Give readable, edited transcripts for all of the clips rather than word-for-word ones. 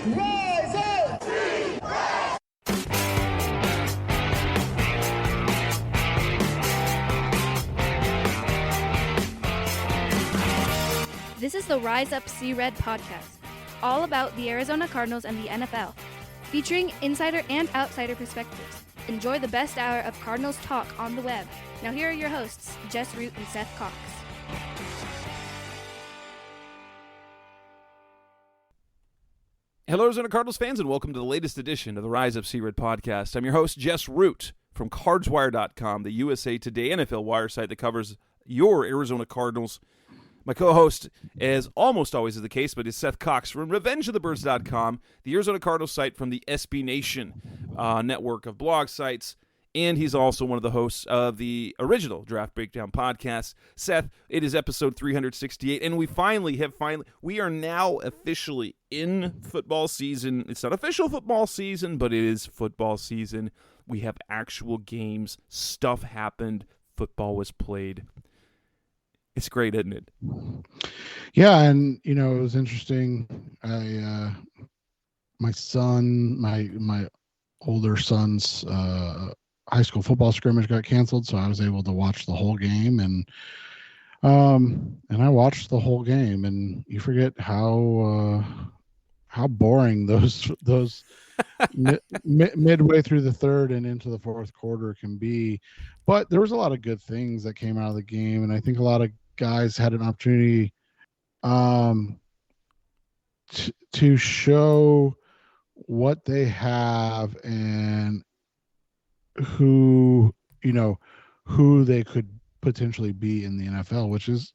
Rise up! This is the Rise Up See Red podcast, all about the Arizona Cardinals and the NFL, featuring insider and outsider perspectives. Enjoy the best hour of Cardinals talk on the web. Now here are your hosts, Jess Root and Seth Cox. Hello, Arizona Cardinals fans, and welcome to the latest edition of the Rise Up See Red podcast. I'm your host, Jess Root, from CardsWire.com, the USA Today NFL wire site that covers your Arizona Cardinals. My co-host, as almost always is the case, but is Seth Cox from RevengeOfTheBirds.com, the Arizona Cardinals site from the SB Nation network of blog sites. And he's also one of the hosts of the original Draft Breakdown podcast. Seth, it is episode 368, and we are now officially in football season. It's not official football season, but it is football season. We have actual games. Stuff happened. Football was played. It's great, isn't it? Yeah, and it was interesting. My older son's high school football scrimmage got canceled, so I was able to watch the whole game, and I watched the whole game, and you forget how boring those midway through the third and into the fourth quarter can be. But there was a lot of good things that came out of the game, and I think a lot of guys had an opportunity to show what they have and who they could potentially be in the NFL, which is,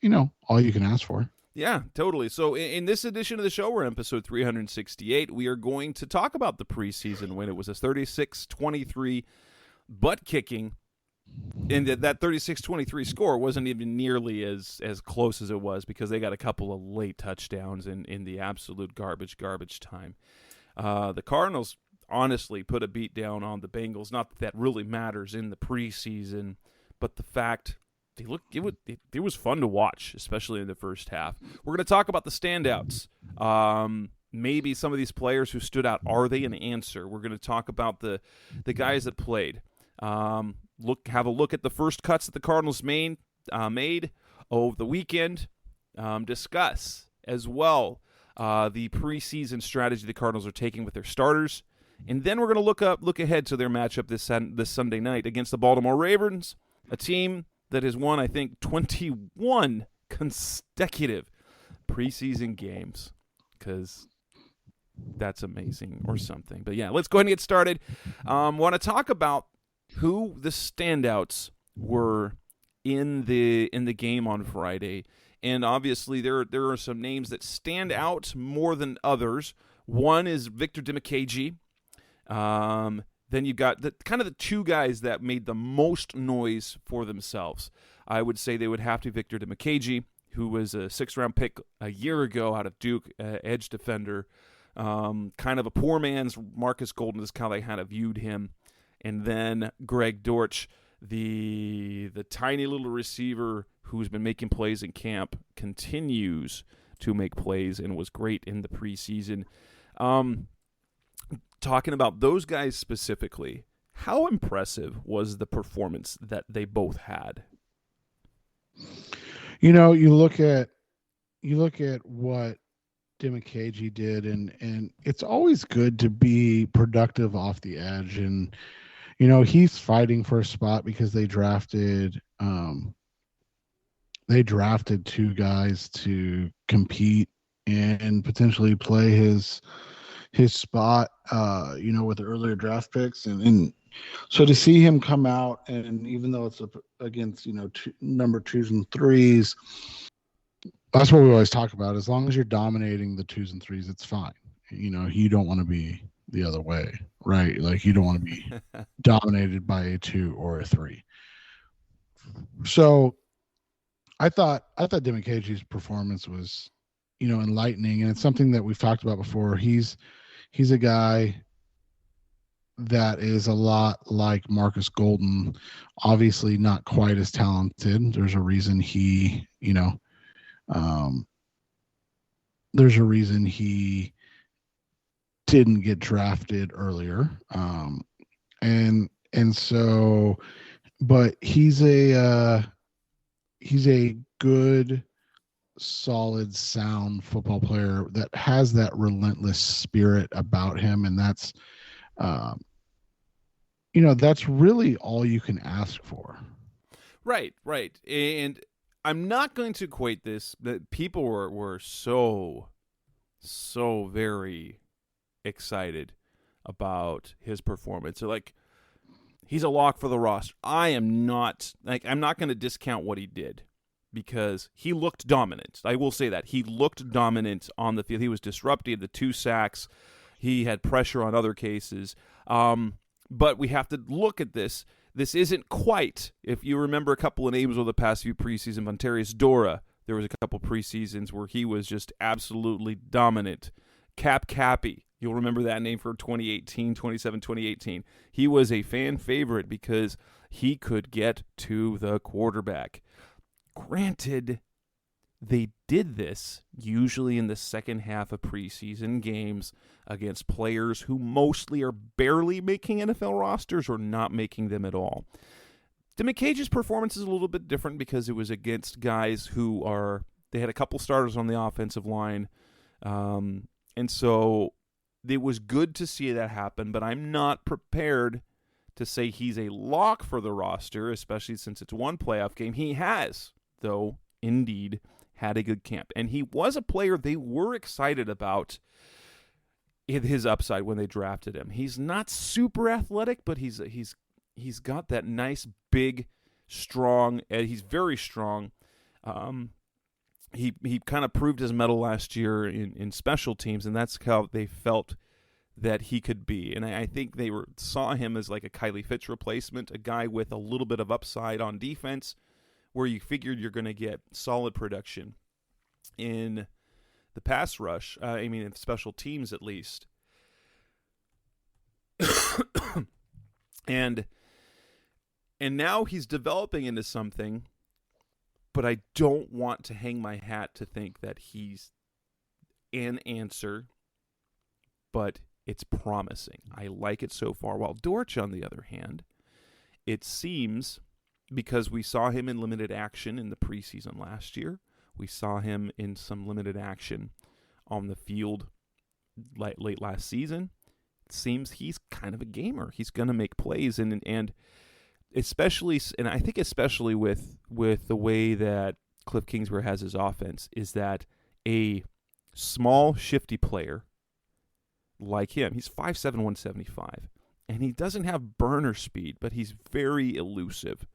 all you can ask for. Yeah, totally. So in this edition of the show, we're in episode 368. We are going to talk about the preseason win. It was a 36-23 butt kicking. And that 36-23 score wasn't even nearly as close as it was because they got a couple of late touchdowns in the absolute garbage time. The Cardinals honestly put a beat down on the Bengals. Not that really matters in the preseason, but the fact it was fun to watch, especially in the first half. We're going to talk about the standouts. Maybe some of these players who stood out, are they an answer? We're going to talk about the guys that played. Have a look at the first cuts that the Cardinals made over the weekend. Discuss as well the preseason strategy the Cardinals are taking with their starters. And then we're going to look ahead to their matchup this Sunday night against the Baltimore Ravens, a team that has won, I think, 21 consecutive preseason games, because that's amazing or something. But yeah, let's go ahead and get started. Want to talk about who the standouts were in the game on Friday. And obviously there are some names that stand out more than others. One is Victor Dimukeje. Then you've got the two guys that made the most noise for themselves. I would say they would have to be Victor Dimukeje, who was a 6th-round pick a year ago out of Duke, edge defender. Kind of a poor man's Marcus Golden is how they kind of viewed him. And then Greg Dortch, the tiny little receiver who's been making plays in camp, continues to make plays and was great in the preseason. Talking about those guys specifically, how impressive was the performance that they both had? You look at what Dimukeje did, and it's always good to be productive off the edge. And he's fighting for a spot because they drafted two guys to compete and potentially play his spot, with the earlier draft picks. And so to see him come out, and even though it's against, number 2s and 3s, that's what we always talk about. As long as you're dominating the 2s and 3s, it's fine. You don't want to be the other way, right? Like, you don't want to be dominated by a 2 or a 3. So I thought Dimukeje's performance was, enlightening, and it's something that we've talked about before. He's a guy that is a lot like Marcus Golden, obviously not quite as talented. There's a reason he didn't get drafted earlier. And so, but he's a good, solid, sound football player that has that relentless spirit about him, and um, that's really all you can ask for. Right, right. And I'm not going to equate this, that people were so very excited about his performance. They're like, he's a lock for the roster. I'm not going to discount what he did because he looked dominant. I will say that. He looked dominant on the field. He was disruptive, the 2 sacks. He had pressure on other cases. But we have to look at this. This isn't quite, if you remember a couple of names over the past few preseason, Montarius Dora, there was a couple preseasons where he was just absolutely dominant. Cappy, you'll remember that name for 2018. He was a fan favorite because he could get to the quarterback. Granted, they did this usually in the second half of preseason games against players who mostly are barely making NFL rosters or not making them at all. DeMcCage's performance is a little bit different because it was against guys they had a couple starters on the offensive line. And so it was good to see that happen, but I'm not prepared to say he's a lock for the roster, especially since it's one playoff game. He has, though, indeed, had a good camp. And he was a player they were excited about his upside when they drafted him. He's not super athletic, but he's got that nice, big, strong, and he's very strong. He kind of proved his mettle last year in special teams, and that's how they felt that he could be. And I think they saw him as like a Kylie Fitz replacement, a guy with a little bit of upside on defense, where you figured you're going to get solid production in the pass rush. In special teams at least. and now he's developing into something, but I don't want to hang my hat to think that he's an answer, but it's promising. I like it so far. While Dortch, on the other hand, it seems, because we saw him in limited action in the preseason last year, we saw him in some limited action on the field late last season. It seems he's kind of a gamer. He's going to make plays, and especially, and I think especially with the way that Cliff Kingsbury has his offense, is that a small, shifty player like him, he's 5'7", 175, and he doesn't have burner speed, but he's very elusive.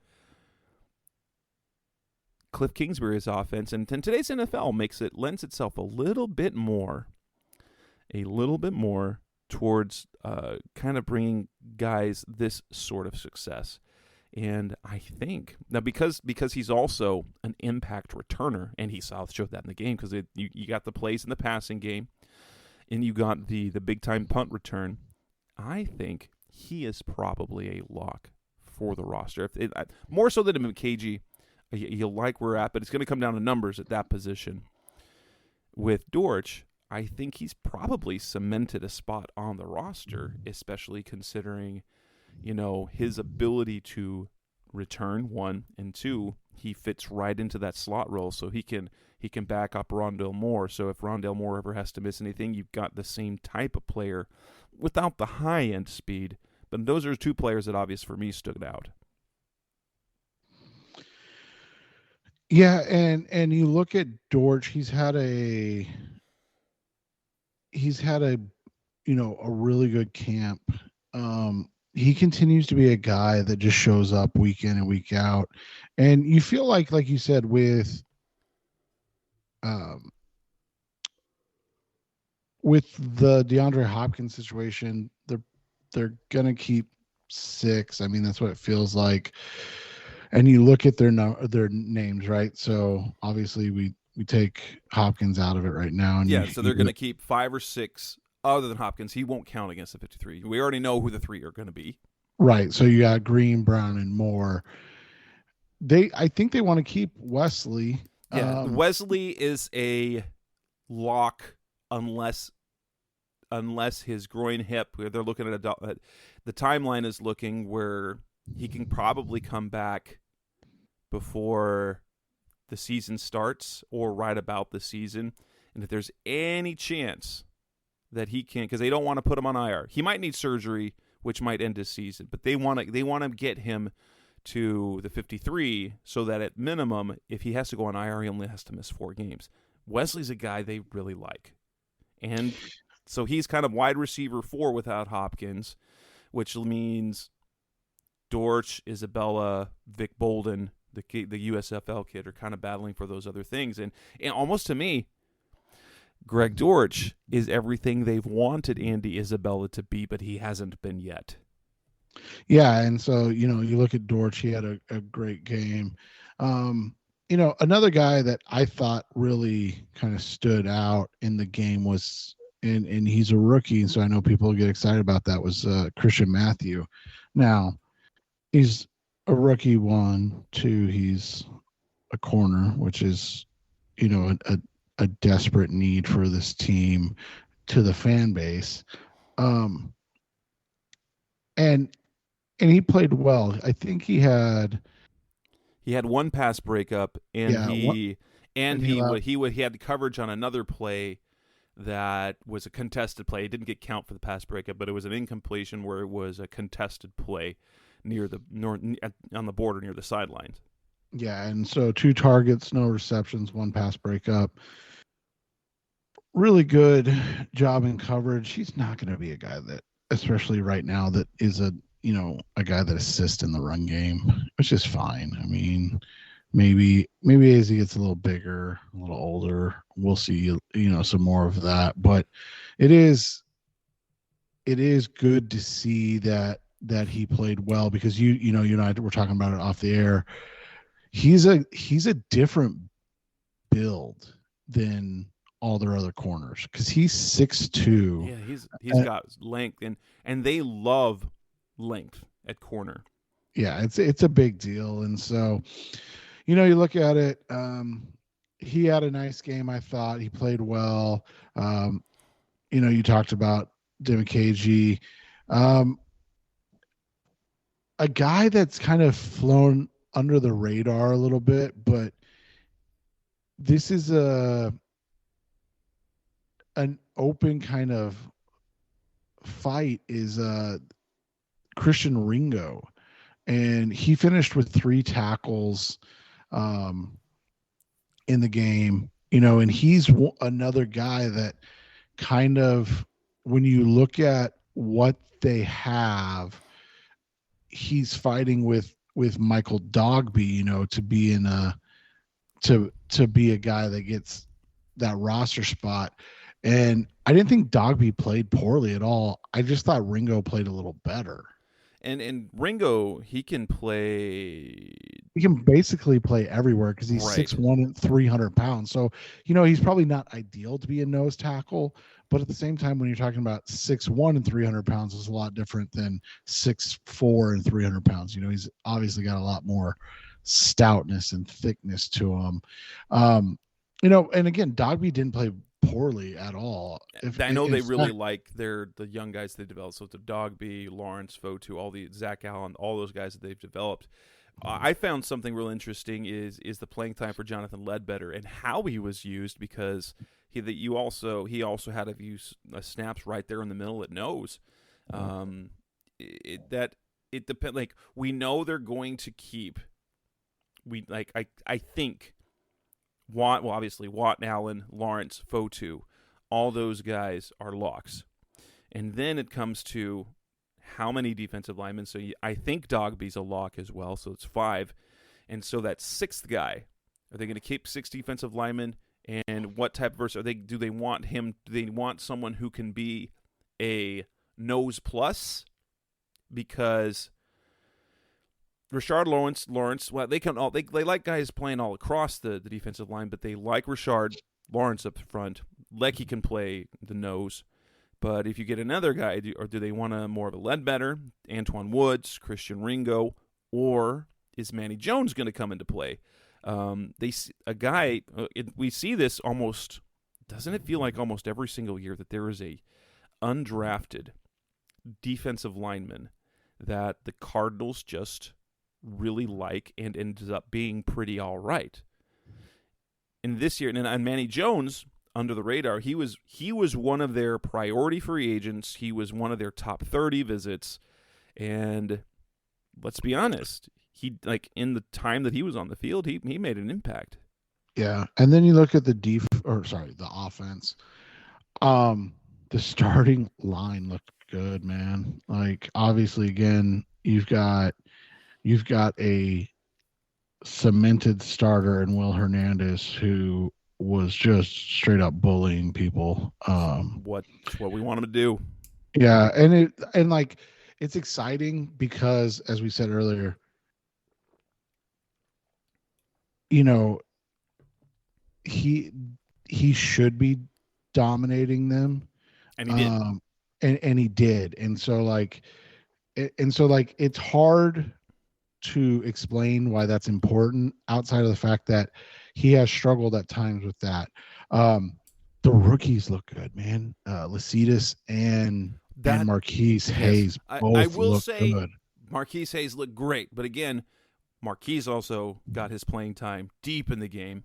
Cliff Kingsbury's offense, and today's NFL lends itself a little bit more towards kind of bringing guys this sort of success. And I think now because he's also an impact returner, and he showed that in the game, because you got the plays in the passing game, and you got the big time punt return. I think he is probably a lock for the roster. More so than McCagey. You'll like where we're at, but it's going to come down to numbers at that position. With Dortch, I think he's probably cemented a spot on the roster, especially considering, his ability to return, 1, and 2, he fits right into that slot role, so he can back up Rondale Moore. So if Rondale Moore ever has to miss anything, you've got the same type of player without the high-end speed. But those are 2 players that obviously for me stood out. Yeah, and you look at Dortch, he's had a a really good camp. He continues to be a guy that just shows up week in and week out, and you feel like you said, with the DeAndre Hopkins situation, they're gonna keep 6. I mean, that's what it feels like. And you look at their names, right? So obviously we take Hopkins out of it right now. And so they're going to keep 5 or 6 other than Hopkins. He won't count against the 53. We already know who the 3 are going to be. Right. So you got Green, Brown, and Moore. I think they want to keep Wesley. Yeah, Wesley is a lock unless unless his groin hip, where they're looking at the timeline is looking where he can probably come back before the season starts or right about the season. And if there's any chance that he can, because they don't want to put him on IR, he might need surgery, which might end his season. But they want to get him to the 53 so that at minimum, if he has to go on IR, he only has to miss 4 games. Wesley's a guy they really like. And so he's kind of wide receiver 4 without Hopkins, which means Dortch, Isabella, Vic Bolden, the USFL kid, are kind of battling for those other things. And almost to me, Greg Dortch is everything they've wanted Andy Isabella to be, but he hasn't been yet. Yeah, and so, you look at Dortch, he had a great game. Another guy that I thought really kind of stood out in the game was, and he's a rookie, and so I know people get excited about that, was Christian Matthew. Now, he's a rookie, 1, 2, he's a corner, which is, a desperate need for this team to the fan base. And he played well. I think he had 1 pass breakup, and he had coverage on another play that was a contested play. It didn't get count for the pass breakup, but it was an incompletion where it was a contested play on the border near the sidelines. Yeah, and so 2 targets, no receptions, 1 pass breakup. Really good job in coverage. He's not going to be a guy that, especially right now, that is a guy that assists in the run game, which is fine. I mean, maybe as he gets a little bigger, a little older, we'll see, some more of that. But it is good to see that he played well, because you and I were talking about it off the air. He's a different build than all their other corners, because he's 6'2". Yeah, he's got length, and they love length at corner. Yeah, it's a big deal. And so, you look at it, he had a nice game. I thought he played well. You talked about Demikage, a guy that's kind of flown under the radar a little bit, but this is an open kind of fight, is Christian Ringo, and he finished with 3 tackles in the game, and he's another guy that kind of, when you look at what they have, he's fighting with Michael Dogby, to be to be a guy that gets that roster spot. And I didn't think Dogby played poorly at all. I just thought Ringo played a little better. And Ringo, he can play. He can basically play everywhere, because he's 6'1" and 300 pounds. So, he's probably not ideal to be a nose tackle. But at the same time, when you're talking about 6'1" and 300 pounds, is a lot different than 6'4" and 300 pounds. He's obviously got a lot more stoutness and thickness to him. And again, Dogby didn't play poorly at all. I know they really like the young guys they developed. So the Dogby, Lawrence, Fotu, all the Zach Allen, all those guys that they've developed. I found something real interesting is the playing time for Jonathan Ledbetter and how he was used, because he also had a few snaps right there in the middle at nose. It depends. Like, we know they're going to keep. I think Watt, well, obviously Watt, Allen, Lawrence, Fotu, all those guys are locks. And then it comes to how many defensive linemen. So I think Dogby's a lock as well, so it's 5. And so that 6th guy, are they going to keep 6 defensive linemen? And what type of verse do they want him? Do they want someone who can be a nose plus? Because Rashard Lawrence, well, they like guys playing all across the defensive line, but they like Rashard Lawrence up front. Leckie can play the nose. But if you get another guy, do they want more of a Ledbetter, Antoine Woods, Christian Ringo, or is Manny Jones going to come into play? We see this almost. Doesn't it feel like almost every single year that there is a undrafted defensive lineman that the Cardinals just really like and ends up being pretty all right. In this year, and Manny Jones, under the radar, he was one of their priority free agents. He was one of their top 30 visits, and let's be honest, he in the time that he was on the field, he made an impact. Yeah, and then you look at the offense. The starting line looked good, man. Like, obviously, again, you've got a cemented starter in Will Hernandez who was just straight up bullying people. What we want him to do. Yeah, and it's exciting because, as we said earlier, he should be dominating them, and he did. And he did, and so it's hard to explain why that's important outside of the fact that he has struggled at times with that. The rookies look good, man. Lacidus and Marquise Hayes both I will look say good. Marquise Hayes looked great, but again, Marquise also got his playing time deep in the game.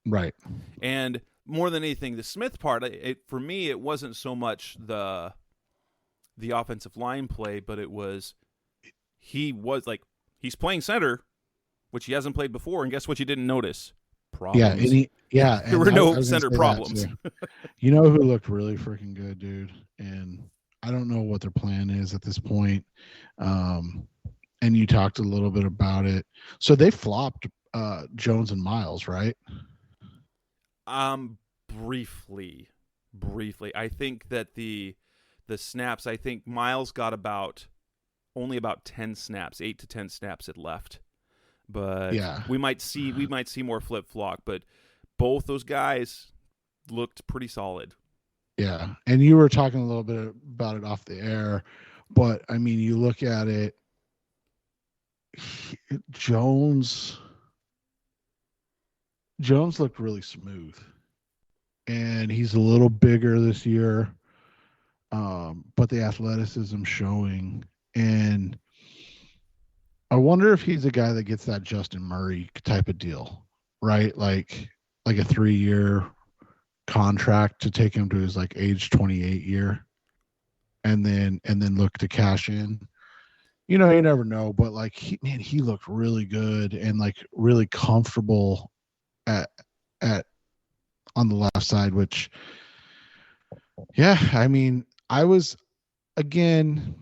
Right. And more than anything, the Smith part, for me, it wasn't so much the offensive line play, but it was he's playing center, which he hasn't played before, and guess what you didn't notice? Problems. Yeah, there were no center problems. You know who looked really freaking good, dude? And I don't know what their plan is at this point. And you talked a little bit about it. So they flopped Jones and Miles, right? Briefly. I think that the snaps, I think Miles got only about 10 snaps, 8 to 10 snaps had left. But yeah, we might see more flip-flop, but both those guys looked pretty solid. Yeah. And you were talking a little bit about it off the air, but I mean, you look at it, Jones looked really smooth, and he's a little bigger this year, but the athleticism showing. And I wonder if he's a guy that gets that Justin Murray type of deal, right? Like a 3-year contract to take him to his age 28 year, and then look to cash in. You never know, but he looked really good and really comfortable at on the left side, which, yeah, I mean, again,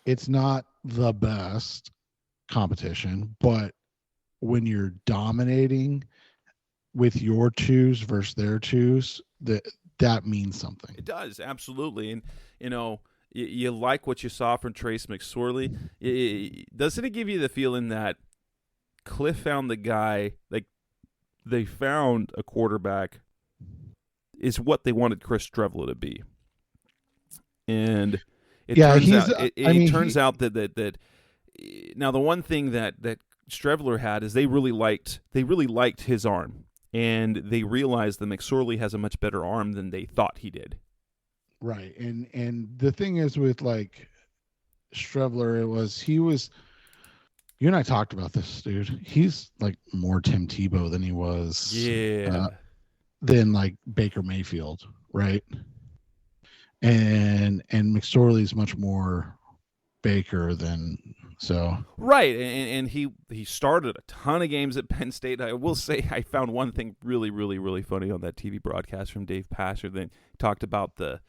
it's not the best competition, but when you're dominating with your twos versus their twos, that means something. It does, absolutely. And you like what you saw from Trace McSorley. Doesn't it give you the feeling that Cliff found the guy, they found a quarterback is what they wanted Chris Strevler to be? And it turns out that now the one thing that Strevler had is they really liked his arm, and they realized that McSorley has a much better arm than they thought he did. Right. And the thing is with Strevler, you and I talked about this, dude. He's more Tim Tebow than he was than Baker Mayfield, right? And McSorley's much more Baker than so. Right, and he started a ton of games at Penn State. I will say I found one thing really, really, really funny on that TV broadcast from Dave Passer that talked about the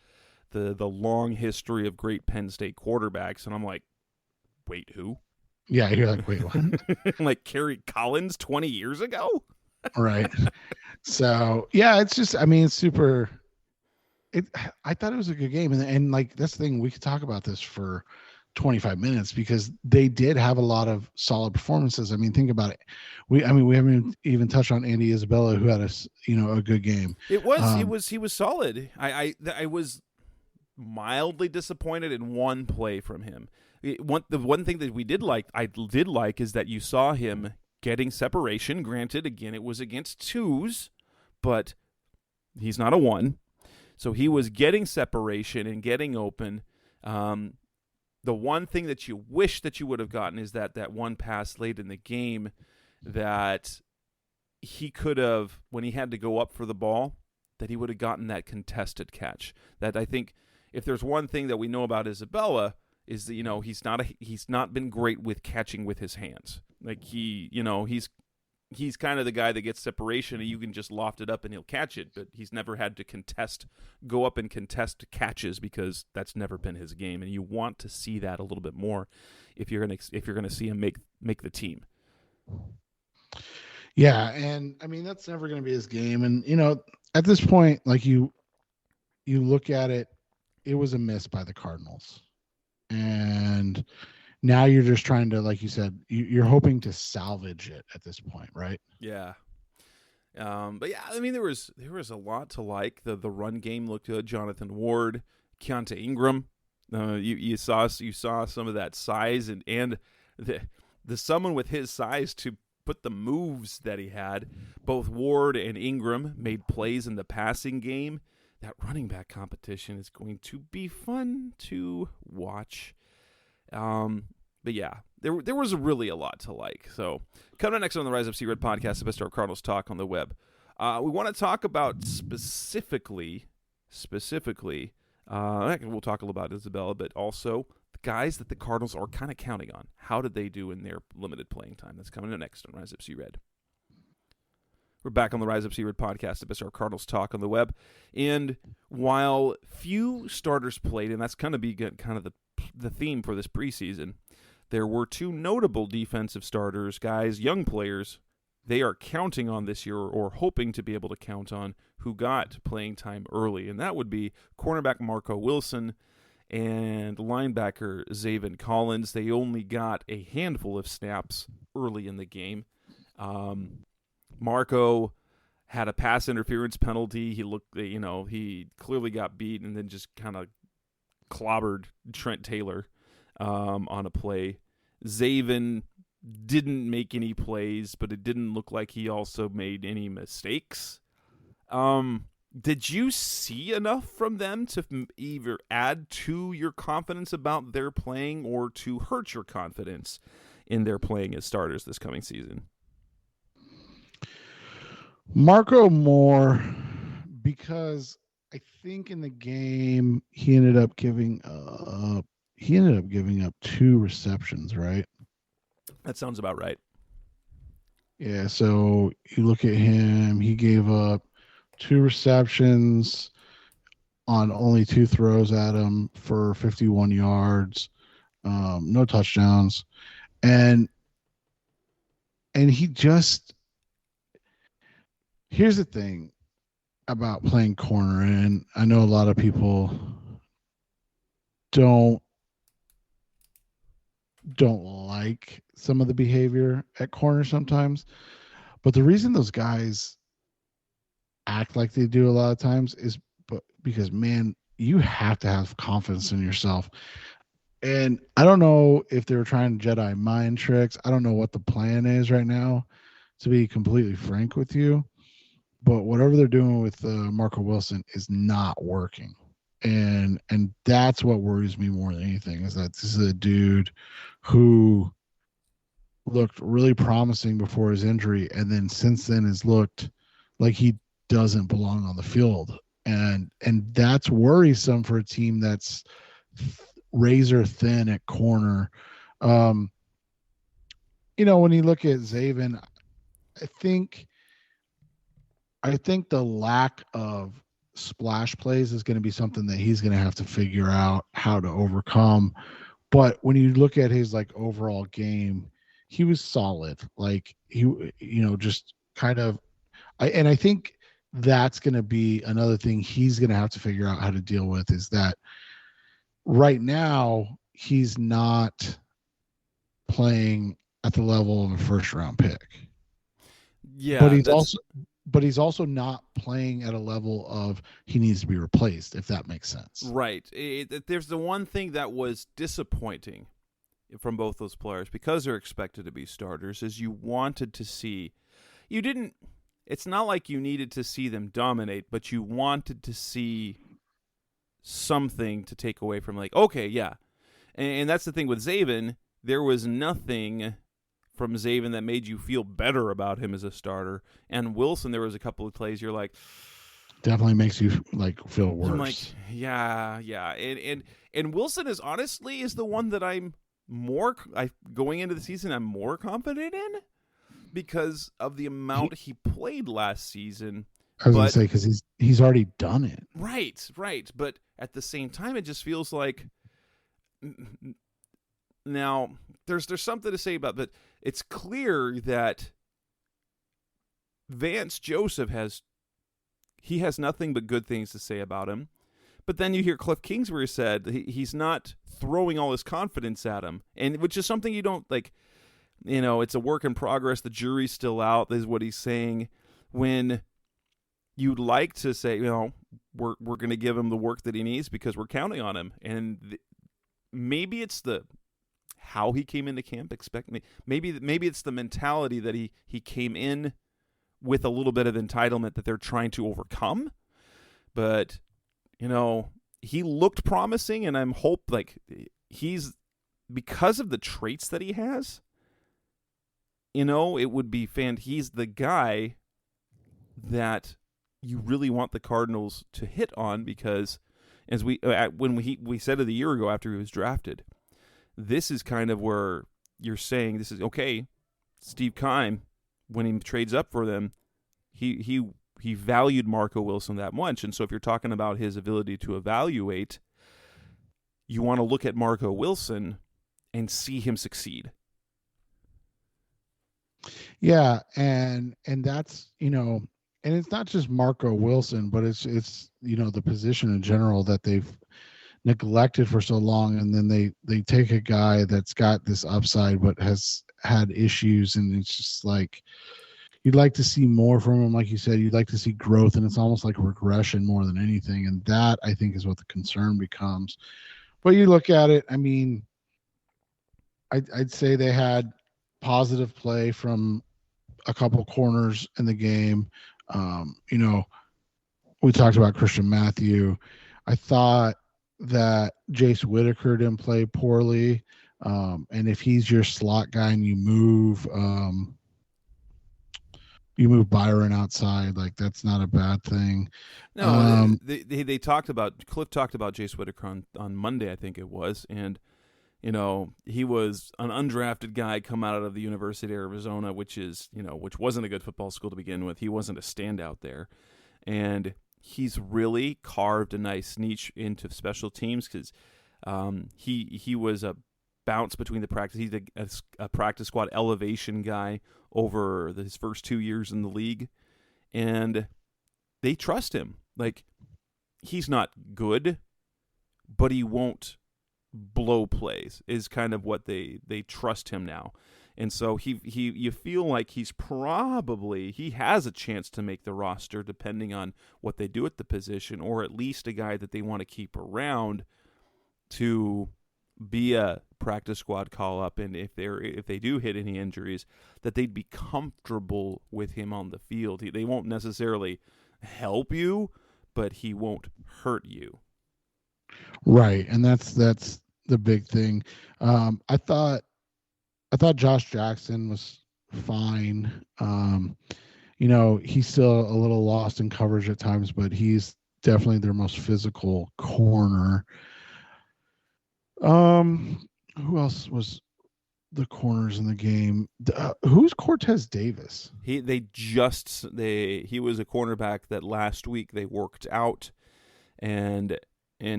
long history of great Penn State quarterbacks, and I'm like, wait, who? Yeah, you're like, wait, what? Kerry Collins 20 years ago? Right. So, yeah, it's just, I mean, it's super. I thought it was a good game, and that's the thing. We could talk about this for 25 minutes because they did have a lot of solid performances. I mean, think about it. We haven't even touched on Andy Isabella, who had a good game. He was solid. I was mildly disappointed in one play from him. The one thing that I did like is that you saw him getting separation. Granted, again, it was against twos, but he's not a one. So he was getting separation and getting open. The one thing that you wish that you would have gotten is that one pass late in the game that he could have, when he had to go up for the ball, that he would have gotten that contested catch. That I think if there's one thing that we know about Isabella is that, he's not been great with catching with his hands. Like he's kind of the guy that gets separation and you can just loft it up and he'll catch it, but he's never had to go up and contest catches because that's never been his game. And you want to see that a little bit more if you're gonna see him make the team. Yeah, and I mean that's never going to be his game. And at this point, like you look at it, it was a miss by the Cardinals, and now you're just trying to, like you said, you're hoping to salvage it at this point, right? Yeah. But yeah, I mean there was a lot to like. The run game looked good. Jonathan Ward, Keontae Ingram. You saw some of that size and the someone with his size to put the moves that he had. Both Ward and Ingram made plays in the passing game. That running back competition is going to be fun to watch. But yeah, there was really a lot to like. So coming up next on the Rise Up See Red podcast, the best of our Cardinals talk on the web. We want to talk about specifically, we'll talk a little about Isabella, but also the guys that the Cardinals are kind of counting on. How did they do in their limited playing time? That's coming up next on Rise Up See Red. We're back on the Rise Up See Red podcast, the best of our Cardinals talk on the web. And while few starters played, and that's going to be kind of the theme for this preseason, there were two notable defensive starters, guys, young players, they are counting on this year or hoping to be able to count on, who got playing time early. And that would be cornerback Marco Wilson and linebacker Zaven Collins. They only got a handful of snaps early in the game. Marco had a pass interference penalty. He clearly got beat and then just kind of clobbered Trent Taylor on a play. Zaven didn't make any plays, but it didn't look like he also made any mistakes. Did you see enough from them to either add to your confidence about their playing or to hurt your confidence in their playing as starters this coming season? Marco more, because I think in the game he ended up giving up 2 receptions, right? That sounds about right. Yeah, so you look at him, he gave up 2 receptions on only 2 throws at him for 51 yards, no touchdowns. And he just, here's the thing about playing corner, and I know a lot of people don't like some of the behavior at corner sometimes, but the reason those guys act like they do a lot of times is because, man, you have to have confidence in yourself. And I don't know if they were trying Jedi mind tricks. I don't know what the plan is right now, to be completely frank with you, but whatever they're doing with Marco Wilson is not working. And that's what worries me more than anything, is that this is a dude who looked really promising before his injury, and then since then has looked like he doesn't belong on the field. And that's worrisome for a team that's razor thin at corner. When you look at Zaven, I think the lack of splash plays is going to be something that he's going to have to figure out how to overcome. But when you look at his overall game, he was solid. Just kind of, I think that's going to be another thing he's going to have to figure out how to deal with, is that right now he's not playing at the level of a first round pick. Yeah, but he's also not playing at a level of he needs to be replaced, if that makes sense. Right. There's the one thing that was disappointing from both those players, because they're expected to be starters, is you wanted to see. You didn't. it's not like you needed to see them dominate, but you wanted to see something to take away from, like, okay, yeah. And that's the thing with Zaven. There was nothing from Zaven that made you feel better about him as a starter. And Wilson, there was a couple of plays you're like, definitely makes you like feel worse. I'm like, yeah. And Wilson is honestly the one that I'm going into the season, I'm more confident in because of the amount he played last season. I was going to say, because he's already done it. Right. But at the same time, it just feels like now there's something to say about that. It's clear that Vance Joseph has nothing but good things to say about him. But then you hear Cliff Kingsbury said he's not throwing all his confidence at him, and which is something you don't like. You know, it's a work in progress. The jury's still out, is what he's saying. When you'd like to say, you know, we're going to give him the work that he needs because we're counting on him. And maybe it's how he came into camp. Maybe it's the mentality that he came in with a little bit of entitlement that they're trying to overcome. But, you know, he looked promising, and I'm he's, because of the traits that he has, you know, it would be he's the guy that you really want the Cardinals to hit on, because as we said it a year ago after he was drafted, this is kind of where you're saying this is okay. Steve Keim, when he trades up for them, he valued Marco Wilson that much, and so if you're talking about his ability to evaluate, you want to look at Marco Wilson and see him succeed. Yeah, and that's, you know, and it's not just Marco Wilson, but it's you know, the position in general that they've neglected for so long, and then they take a guy that's got this upside but has had issues, and it's just like you'd like to see more from him. Like you said, you'd like to see growth, and it's almost like a regression more than anything, and that, I think, is what the concern becomes. But you look at it, I mean, I'd say they had positive play from a couple corners in the game. You know, we talked about Christian Matthew. I thought that Jace Whitaker didn't play poorly. And if he's your slot guy and you move Byron outside, like, that's not a bad thing. No, they talked about, Cliff talked about Jace Whitaker on Monday, I think it was, and you know, he was an undrafted guy come out of the University of Arizona, which wasn't a good football school to begin with. He wasn't a standout there. And he's really carved a nice niche into special teams because he was a bounce between the practice. He's a practice squad elevation guy over his first 2 years in the league. And they trust him. Like, he's not good, but he won't blow plays is kind of what they trust him now. And so you feel like he has a chance to make the roster depending on what they do at the position, or at least a guy that they want to keep around to be a practice squad call up, and if they do hit any injuries, that they'd be comfortable with him on the field. They won't necessarily help you, but he won't hurt you. Right, and that's the big thing. I thought Josh Jackson was fine. You know, he's still a little lost in coverage at times, but he's definitely their most physical corner. Who else was the corners in the game? Who's Cortez Davis? He was a cornerback that last week they worked out and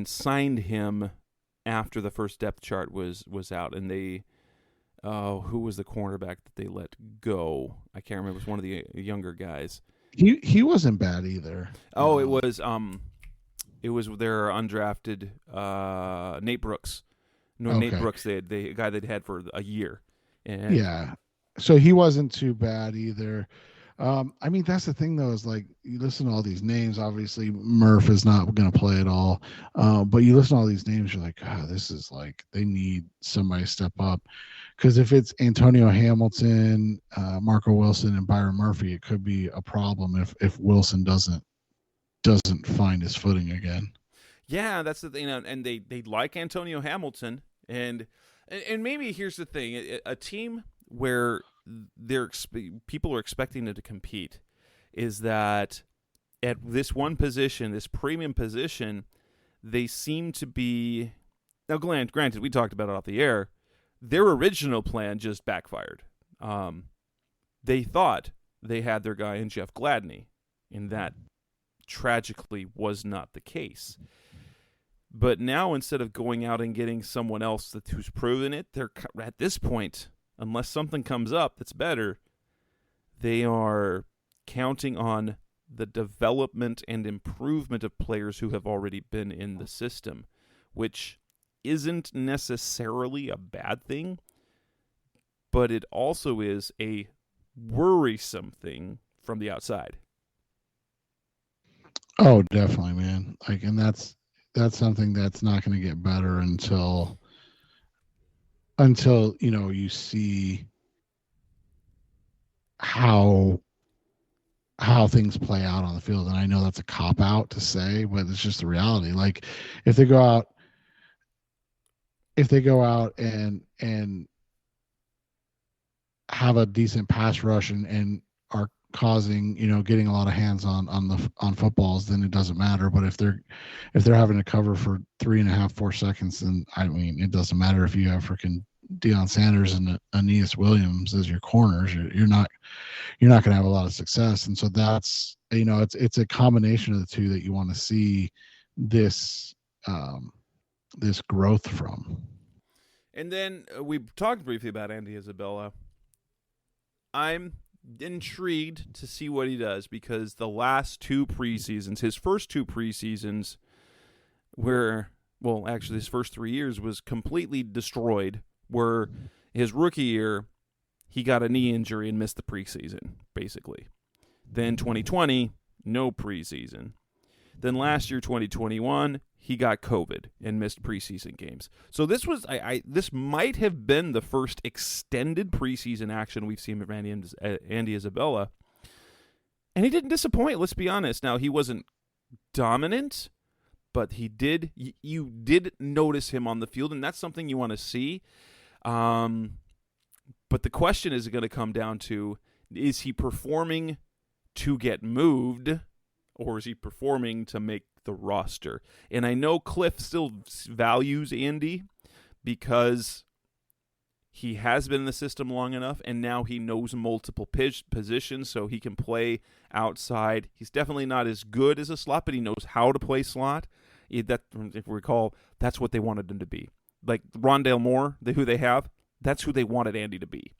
signed him after the first depth chart was out, and who was the cornerback that they let go? I can't remember. It was one of the younger guys. He wasn't bad either. Oh, it was their undrafted Nate Brooks. No, okay. Nate Brooks, a guy they'd had for a year. And yeah, so he wasn't too bad either. I mean, that's the thing, though, is like you listen to all these names. Obviously, Murph is not going to play at all. But you listen to all these names, you're like, God, this is like they need somebody to step up. Because if it's Antonio Hamilton, Marco Wilson, and Byron Murphy, it could be a problem if Wilson doesn't find his footing again. Yeah, that's the thing, and they like Antonio Hamilton, and maybe here's the thing: a team where people are expecting it to compete is that at this one position, this premium position, they seem to be. Now, granted, we talked about it off the air. Their original plan just backfired. They thought they had their guy in Jeff Gladney, and that tragically was not the case. But now, instead of going out and getting someone else who's proven it, they're at this point, unless something comes up that's better, they are counting on the development and improvement of players who have already been in the system, which isn't necessarily a bad thing, but it also is a worrisome thing from the outside. Oh, definitely, man. Like, and that's something that's not going to get better until you see how things play out on the field. And I know that's a cop out to say, but it's just the reality. Like, if they go out and have a decent pass rush and are causing, getting a lot of hands on footballs, then it doesn't matter. But if they're having to cover for 3.5, 4 seconds, then I mean, it doesn't matter if you have freaking Deion Sanders and Aeneas Williams as your corners. You're not going to have a lot of success. And so that's, it's a combination of the two that you want to see this growth from. And then we talked briefly about Andy Isabella. I'm intrigued to see what he does, because the last two preseasons, his first two preseasons his first 3 years was completely destroyed, where his rookie year, he got a knee injury and missed the preseason, basically. Then 2020, no preseason. Then last year, 2021, he got COVID and missed preseason games. So this was this might have been the first extended preseason action we've seen of Andy Isabella. And he didn't disappoint, let's be honest. Now, he wasn't dominant, but you did notice him on the field, and that's something you want to see. But the question is going to come down to, is he performing to get moved, or is he performing to make the roster? And I know Cliff still values Andy because he has been in the system long enough, and now he knows multiple positions, so he can play outside. He's definitely not as good as a slot, but he knows how to play slot. If we recall, that's what they wanted him to be. Like Rondale Moore, who they have, that's who they wanted Andy to be.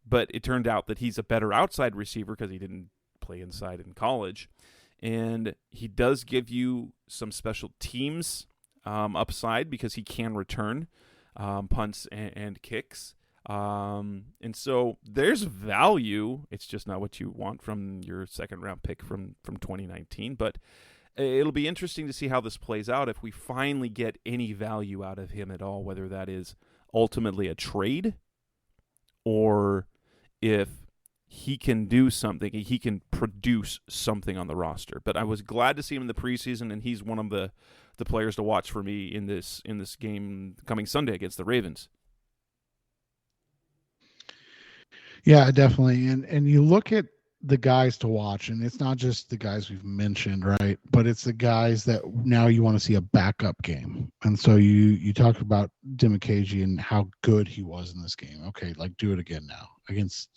But it turned out that he's a better outside receiver because he didn't play inside in college. And he does give you some special teams upside because he can return punts and kicks. And so there's value. It's just not what you want from your second-round pick from 2019. But it'll be interesting to see how this plays out if we finally get any value out of him at all, whether that is ultimately a trade or if he can do something, he can produce something on the roster. But I was glad to see him in the preseason, and he's one of the players to watch for me in this game coming Sunday against the Ravens. Yeah, definitely. And you look at the guys to watch, and it's not just the guys we've mentioned, right? But it's the guys that now you want to see a backup game. And so you talk about Dimikage and how good he was in this game. Okay, like do it again now against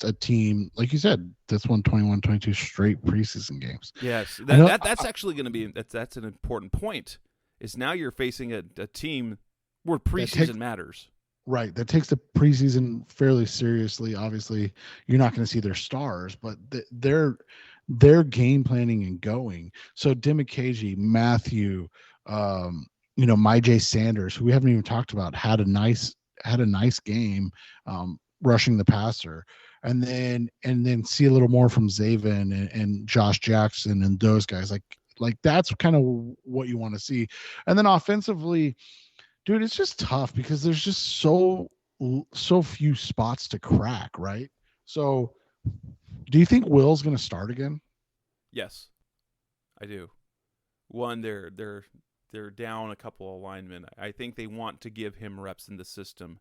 a team, like you said, that's won 21, 22 straight preseason games. Yes, that's actually going to be that's an important point. Is now you're facing a team where preseason matters. Right, that takes the preseason fairly seriously. Obviously, you're not going to see their stars, but they're game planning and going. So Dimikage, Matthew, Myjay Sanders, who we haven't even talked about, had a nice game rushing the passer, and then see a little more from Zaven and Josh Jackson and those guys. Like that's kind of what you want to see. And then offensively, Dude, it's just tough because there's just so few spots to crack, right? So, do you think Will's going to start again? Yes, I do. One, they're down a couple of linemen. I think they want to give him reps in the system.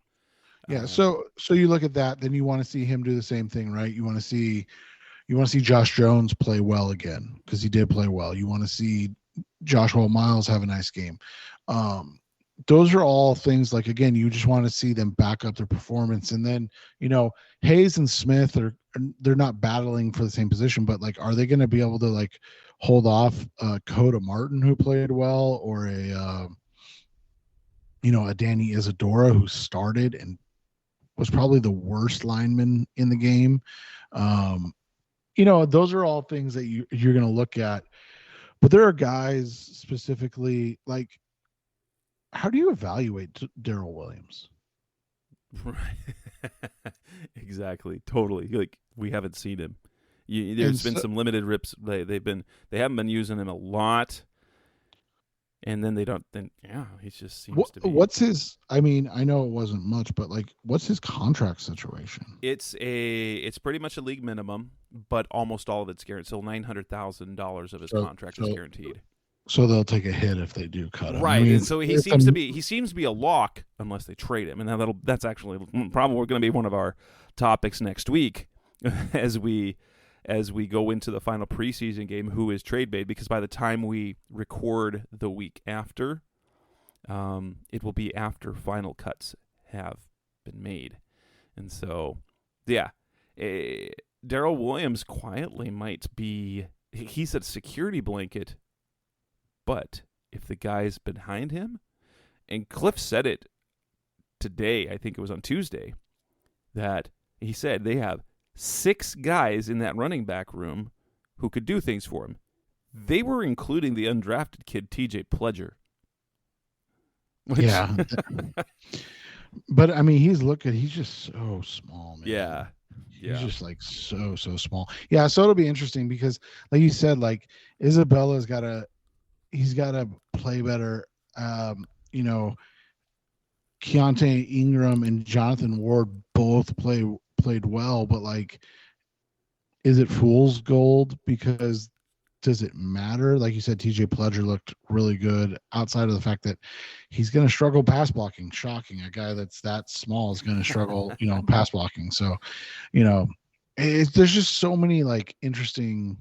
Yeah, so you look at that, then you want to see him do the same thing, right? You want to see Josh Jones play well again because he did play well. You want to see Joshua Miles have a nice game. Those are all things like, again, you just want to see them back up their performance. And then, Hayes and Smith they're not battling for the same position, but like, are they going to be able to like hold off Coda Martin who played well, or a Danny Isadora who started and was probably the worst lineman in the game. Those are all things that you're going to look at. But there are guys specifically, like, how do you evaluate Daryl Williams? Right. Exactly. Totally. Like, we haven't seen him. There's been some limited rips. They haven't been using him a lot. And then he just seems to be. What's his? I mean, I know it wasn't much, but like, what's his contract situation? It's pretty much a league minimum, but almost all of it's guaranteed. So $900,000 of his contract is guaranteed. So they'll take a hit if they do cut him, right? I mean, and so he seems to be a lock unless they trade him, and that's actually probably going to be one of our topics next week as we go into the final preseason game, who is trade bait, because by the time we record the week after, it will be after final cuts have been made. And so, yeah, Daryl Williams quietly might be, he's a security blanket, but if the guy's behind him, and Cliff said it today, I think it was on Tuesday, that he said they have 6 guys in that running back room who could do things for him. They were including the undrafted kid, TJ Pledger. Yeah. But, I mean, he's just so small, man. Yeah. He's just, like, so small. Yeah, so it'll be interesting because, like you said, like, Isabella's got to play better. Keontae Ingram and Jonathan Ward both played well, but like, is it fool's gold? Because does it matter? Like you said, TJ Pledger looked really good outside of the fact that he's going to struggle pass blocking. Shocking. A guy that's that small is going to struggle, pass blocking. So, there's just so many like interesting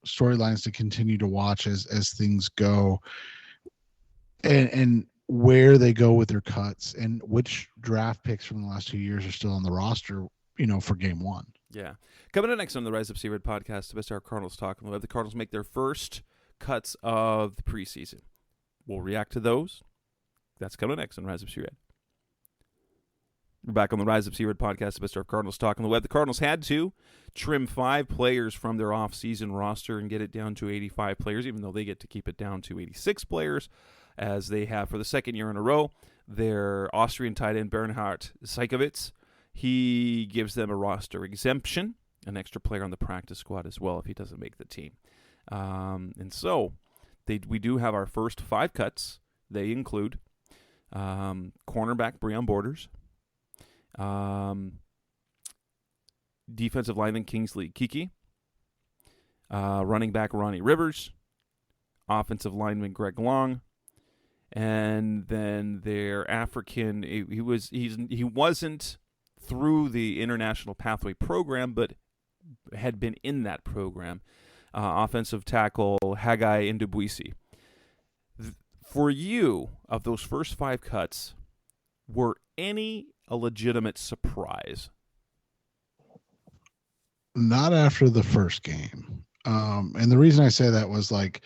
storylines to continue to watch as things go, and where they go with their cuts and which draft picks from the last 2 years are still on the roster, for game one. Yeah. Coming up next on the Rise Up C Red podcast, the best hour Cardinals talk. We'll have the Cardinals make their first cuts of the preseason. We'll react to those. That's coming next on Rise Up C Red. We're back on the Rise Up C Red podcast, the best hour Cardinals talk on the web. The Cardinals had to trim 5 players from their off-season roster and get it down to 85 players, even though they get to keep it down to 86 players, as they have for the second year in a row. Their Austrian tight end, Bernhard Seikovits, he gives them a roster exemption, an extra player on the practice squad as well if he doesn't make the team. And so we do have our first 5 cuts. They include cornerback Breon Borders, defensive lineman Kingsley Kiki, running back Ronnie Rivers, offensive lineman Greg Long, and then their African. He wasn't through the International Pathway program, but had been in that program. Offensive tackle Haggai Ndubuisi. For you, of those first 5 cuts, were any a legitimate surprise? Not after the first game. And the reason I say that was like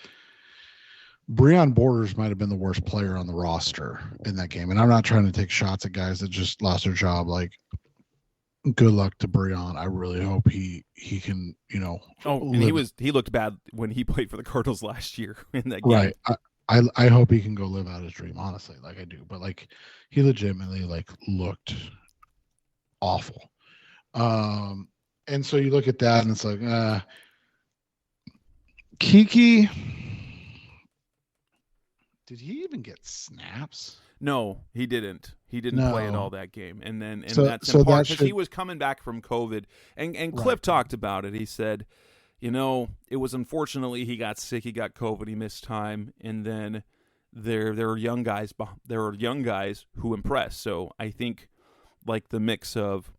Breon Borders might have been the worst player on the roster in that game. And I'm not trying to take shots at guys that just lost their job. Like, good luck to Breon. I really hope he can, and he looked bad when he played for the Cardinals last year in that game. Right. I hope he can go live out his dream, honestly, like I do. But like, he legitimately like looked awful. And so you look at that and it's like, Kiki, did he even get snaps? No, he didn't. He didn't play at all that game, and that's in part because he was coming back from COVID. And Cliff talked about it. He said, it was unfortunately he got sick, he got COVID, he missed time, and then there are young guys. There are young guys who impress. So I think like the mix of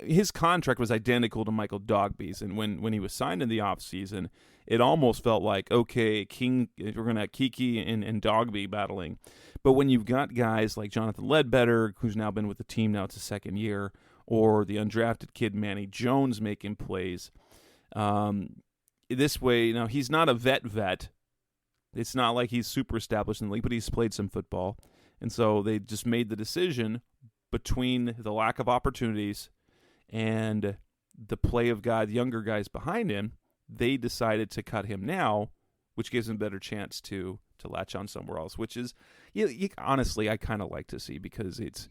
his contract was identical to Michael Dogby's, and when he was signed in the offseason, it almost felt like, okay, we're going to have Kiki and Dogby battling. But when you've got guys like Jonathan Ledbetter, who's now been with the team, now it's his second year, or the undrafted kid Manny Jones making plays, this way, now he's not a vet. It's not like he's super established in the league, but he's played some football. And so they just made the decision between the lack of opportunities and the play of younger guys behind him. They decided to cut him now, which gives him a better chance to latch on somewhere else, which is, honestly, I kind of like to see, because it's,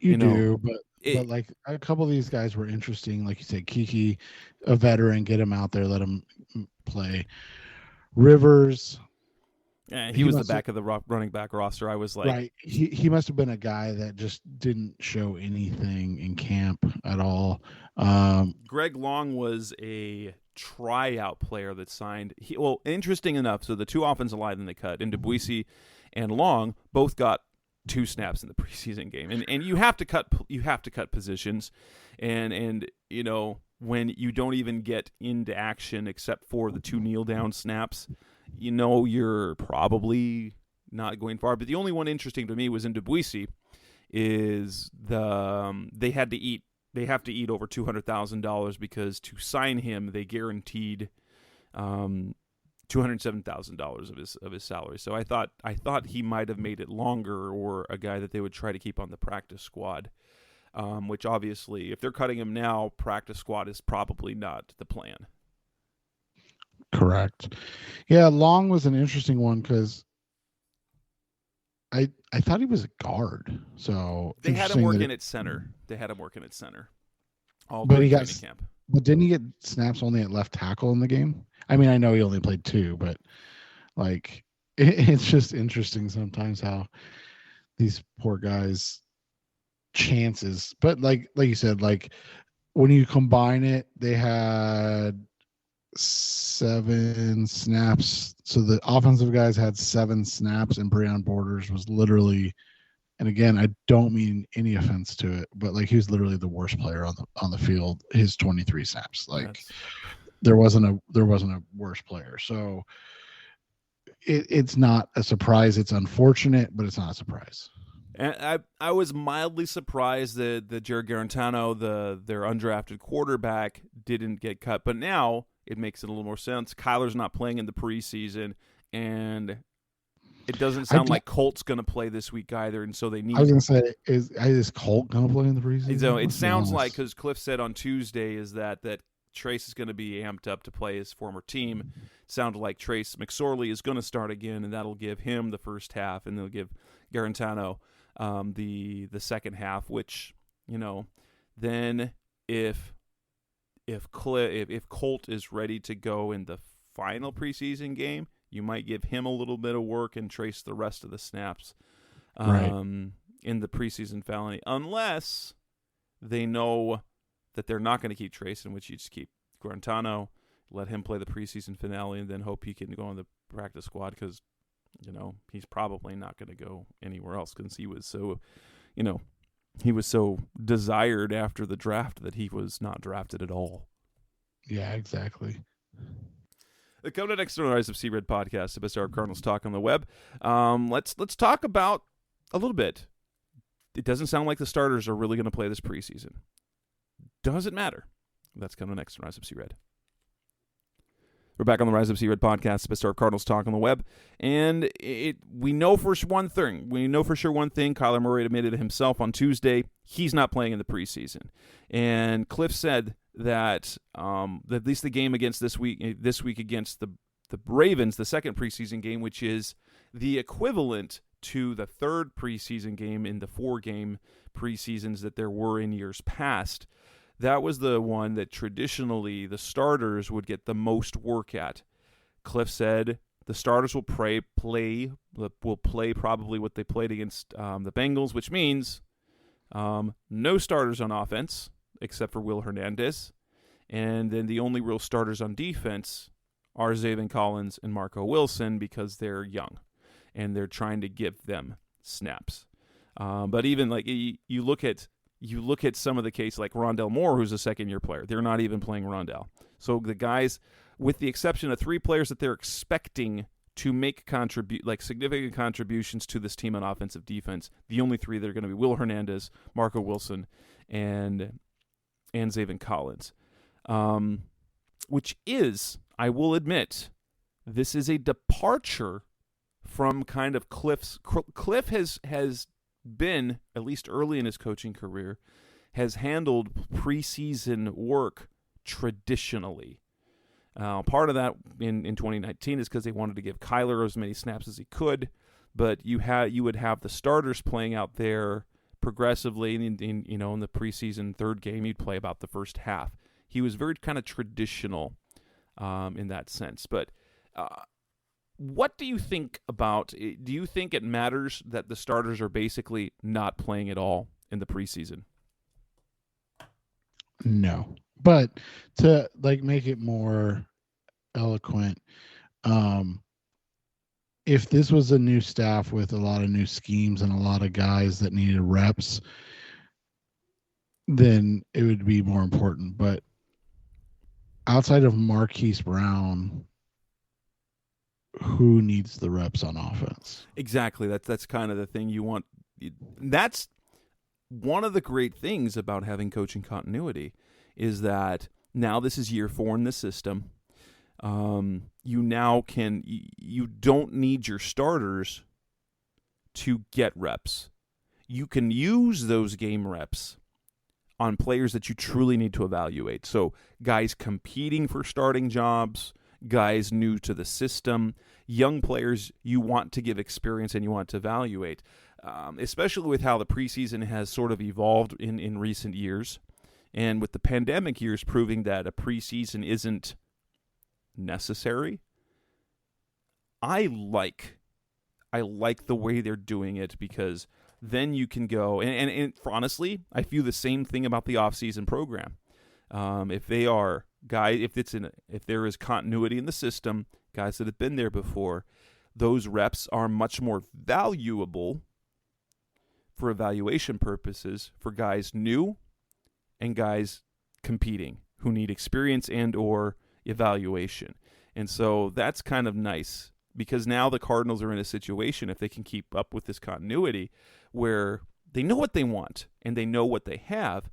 but like a couple of these guys were interesting. Like you said, Kiki, a veteran, get him out there, let him play. Rivers. Yeah, he was the back of the running back roster. I was like, right. He must have been a guy that just didn't show anything in camp at all. Greg Long was a tryout player that signed. Interesting enough. So the two offensive linemen they cut, in Dubuisi and Long, both got 2 snaps in the preseason game, and you have to cut positions, and when you don't even get into action except for the 2 kneel down snaps, you're probably not going far. But the only one interesting to me was in Dubuisi, is they have to eat over $200,000, because to sign him they guaranteed $207,000 of his salary. So I thought he might have made it longer, or a guy that they would try to keep on the practice squad. Which obviously, if they're cutting him now, practice squad is probably not the plan. Correct. Yeah, Long was an interesting one, because I thought he was a guard. So they had him working at center. All but he got camp. But didn't he get snaps only at left tackle in the game? I mean, I know he only played 2, but like it's just interesting sometimes how these poor guys' chances. But like you said, like when you combine it, they had 7 snaps. So the offensive guys had 7 snaps, and Breon Borders was literally, and again, I don't mean any offense to it, but like he was literally the worst player on the field. His 23 snaps, like there wasn't a worse player. So it's not a surprise. It's unfortunate, but it's not a surprise. And I was mildly surprised that Jared Garantano, their undrafted quarterback, didn't get cut. But now it makes it a little more sense. Kyler's not playing in the preseason, and it doesn't sound like Colt's going to play this week either, and so they need. I was going to say, is Colt going to play in the preseason? So it sounds like, because Cliff said on Tuesday, is that Trace is going to be amped up to play his former team. It sounded like Trace McSorley is going to start again, and that'll give him the first half, and they'll give Garantano the second half. Which, then if Colt is ready to go in the final preseason game, you might give him a little bit of work and Trace the rest of the snaps in the preseason finale, unless they know that they're not going to keep Trace, in which you just keep Guarantano, let him play the preseason finale, and then hope he can go on the practice squad, because he's probably not going to go anywhere else, because he was so desired after the draft that he was not drafted at all. Yeah, exactly. Come to next on the Rise of C-Red podcast, the best hour of Cardinals talk on the web. Let's talk about a little bit. It doesn't sound like the starters are really going to play this preseason. Doesn't matter. That's coming next on Rise of C-Red. We're back on the Rise of C-Red podcast, the best hour of Cardinals talk on the web, and we know for sure one thing. Kyler Murray admitted it himself on Tuesday. He's not playing in the preseason, and Cliff said that at least the game against this week against the Ravens, the second preseason game, which is the equivalent to the third preseason game in the 4-game preseasons that there were in years past, that was the one that traditionally the starters would get the most work at. Cliff said The starters will play probably what they played against the Bengals, which means no starters on offense except for Will Hernandez. And then the only real starters on defense are Zaven Collins and Marco Wilson because they're young and they're trying to give them snaps. But even like you look at some of the case like Rondell Moore, who's a second-year player. They're not even playing Rondell. So the guys, with the exception of 3 players that they're expecting to make significant contributions to this team on offensive defense, the only 3 that are going to be Will Hernandez, Marco Wilson, and Zaven Collins. Which is, I will admit, this is a departure from kind of Cliff's. Cliff has been, at least early in his coaching career, has handled preseason work traditionally. Part of that in 2019 is because they wanted to give Kyler as many snaps as he could, but you would have the starters playing out there progressively. In the preseason third game, you'd play about the first half. He was very kind of traditional in that sense. But what do you think about? Do you think it matters that the starters are basically not playing at all in the preseason? No, but to make it more eloquent, if this was a new staff with a lot of new schemes and a lot of guys that needed reps, then it would be more important. But outside of Marquise Brown, who needs the reps on offense? Exactly. That's kind of the thing you want. That's one of the great things about having coaching continuity is that now this is year 4 in the system. You don't need your starters to get reps. You can use those game reps on players that you truly need to evaluate. So guys competing for starting jobs, guys new to the system, young players you want to give experience and you want to evaluate, especially with how the preseason has sort of evolved in recent years. And with the pandemic years proving that a preseason isn't necessary, I like the way they're doing it because then you can go and honestly, I feel the same thing about the offseason program. If there is continuity in the system, guys that have been there before, those reps are much more valuable for evaluation purposes for guys new and guys competing who need experience and or evaluation. And so that's kind of nice because now the Cardinals are in a situation, if they can keep up with this continuity, where they know what they want and they know what they have.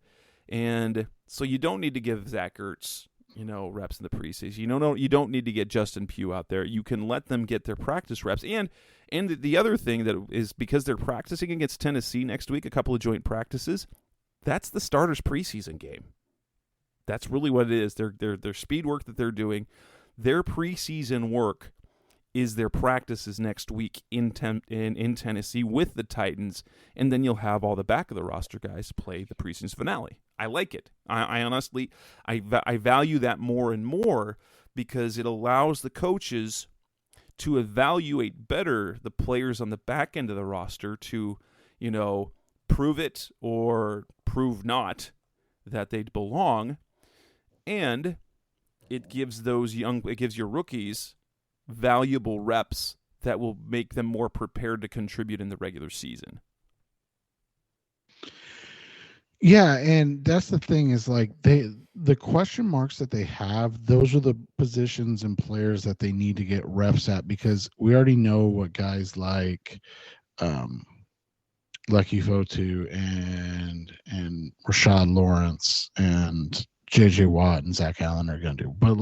And so you don't need to give Zach Ertz, reps in the preseason. You don't need to get Justin Pugh out there. You can let them get their practice reps. And the other thing that is because they're practicing against Tennessee next week, a couple of joint practices, that's the starters' preseason game. That's really what it is. Their speed work that they're doing, their preseason work is their practices next week in Tennessee with the Titans, and then you'll have all the back of the roster guys play the preseason finale. I like it. I honestly value that more and more because it allows the coaches to evaluate better the players on the back end of the roster to, prove it or prove not that they belong, and it gives your rookies valuable reps that will make them more prepared to contribute in the regular season. Yeah, and that's the thing is the question marks that they have, those are the positions and players that they need to get reps at because we already know what guys like Lucky Fotu and Rashad Lawrence and JJ Watt and Zach Allen are going to do. But